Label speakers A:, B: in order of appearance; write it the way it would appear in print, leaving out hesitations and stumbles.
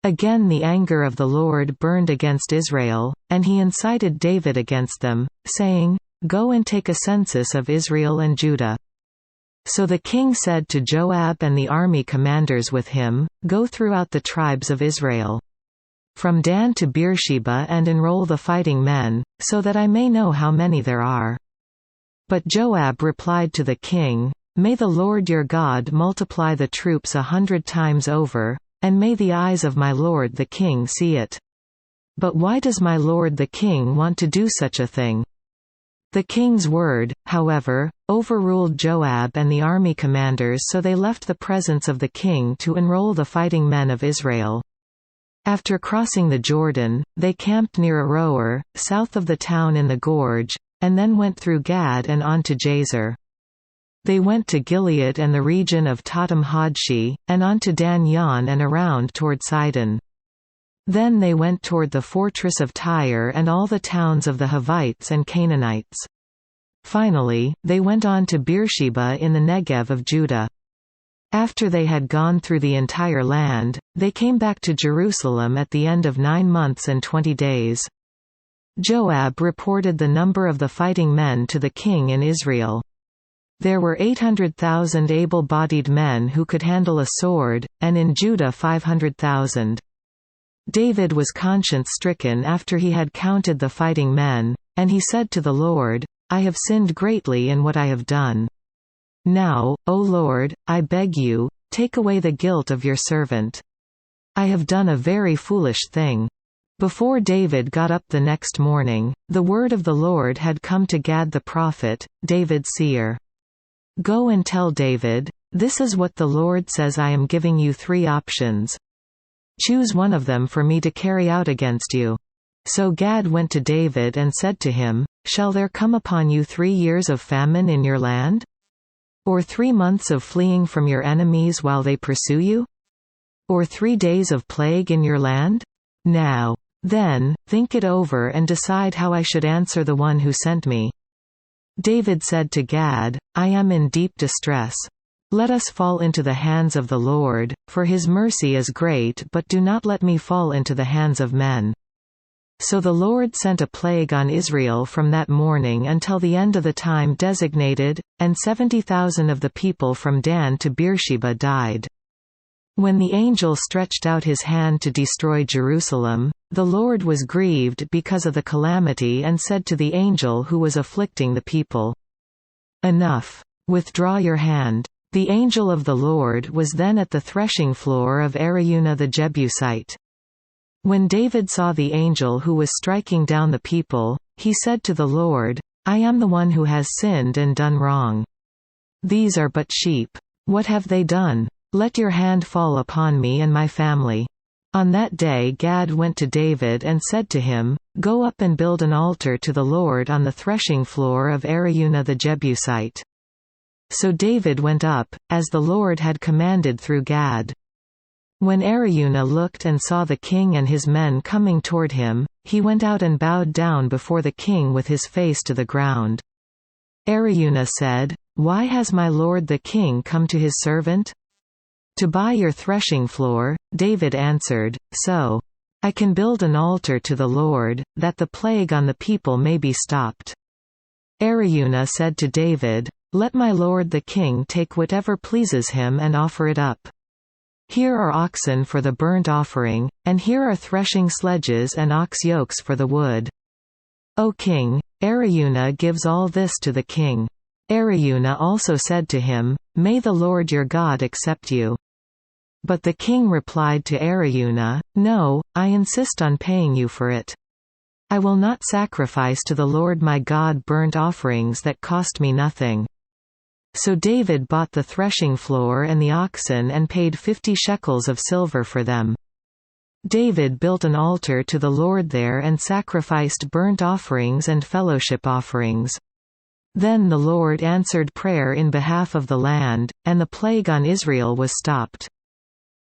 A: Again the anger of the Lord burned against Israel, and he incited David against them, saying, "Go and take a census of Israel and Judah." So the king said to Joab and the army commanders with him, "Go throughout the tribes of Israel, from Dan to Beersheba, and enroll the fighting men, so that I may know how many there are." But Joab replied to the king, "May the Lord your God multiply the troops 100 times over, and may the eyes of my lord the king see it. But why does my lord the king want to do such a thing?" The king's word, however, overruled Joab and the army commanders, so they left the presence of the king to enroll the fighting men of Israel. After crossing the Jordan, they camped near Aroer, south of the town in the gorge, and then went through Gad and on to Jazer. They went to Gilead and the region of Tatam Hodshi, and on to Dan Yon and around toward Sidon. Then they went toward the fortress of Tyre and all the towns of the Hivites and Canaanites. Finally, they went on to Beersheba in the Negev of Judah. After they had gone through the entire land, they came back to Jerusalem at the end of 9 months and 20 days. Joab reported the number of the fighting men to the king in Israel. There were 800,000 able-bodied men who could handle a sword, and in Judah 500,000. David was conscience-stricken after he had counted the fighting men, and he said to the Lord, "I have sinned greatly in what I have done. Now, O Lord, I beg you, take away the guilt of your servant. I have done a very foolish thing." Before David got up the next morning, the word of the Lord had come to Gad the prophet, David's seer. "Go and tell David, this is what the Lord says, I am giving you 3 options. Choose one of them for me to carry out against you." So Gad went to David and said to him, "Shall there come upon you 3 years of famine in your land? Or 3 months of fleeing from your enemies while they pursue you? Or 3 days of plague in your land? Now, then, think it over and decide how I should answer the one who sent me." David said to Gad, "I am in deep distress. Let us fall into the hands of the Lord, for his mercy is great, but do not let me fall into the hands of men." So the Lord sent a plague on Israel from that morning until the end of the time designated, and 70,000 of the people from Dan to Beersheba died. When the angel stretched out his hand to destroy Jerusalem, the Lord was grieved because of the calamity and said to the angel who was afflicting the people, "Enough. Withdraw your hand." The angel of the Lord was then at the threshing floor of Araunah the Jebusite. When David saw the angel who was striking down the people, he said to the Lord, "I am the one who has sinned and done wrong. These are but sheep. What have they done? Let your hand fall upon me and my family." On that day Gad went to David and said to him, "Go up and build an altar to the Lord on the threshing floor of Araunah the Jebusite." So David went up, as the Lord had commanded through Gad. When Araunah looked and saw the king and his men coming toward him, he went out and bowed down before the king with his face to the ground. Araunah said, "Why has my lord the king come to his servant?" "To buy your threshing floor," David answered, "so I can build an altar to the Lord, that the plague on the people may be stopped." Araunah said to David, "Let my lord the king take whatever pleases him and offer it up. Here are oxen for the burnt offering, and here are threshing sledges and ox yokes for the wood." "O king," Araunah gives all this to the king. Araunah also said to him, "May the Lord your God accept you." But the king replied to Araunah, "No, I insist on paying you for it. I will not sacrifice to the Lord my God burnt offerings that cost me nothing." So David bought the threshing floor and the oxen and paid 50 shekels of silver for them. David built an altar to the Lord there and sacrificed burnt offerings and fellowship offerings. Then the Lord answered prayer in behalf of the land, and the plague on Israel was stopped.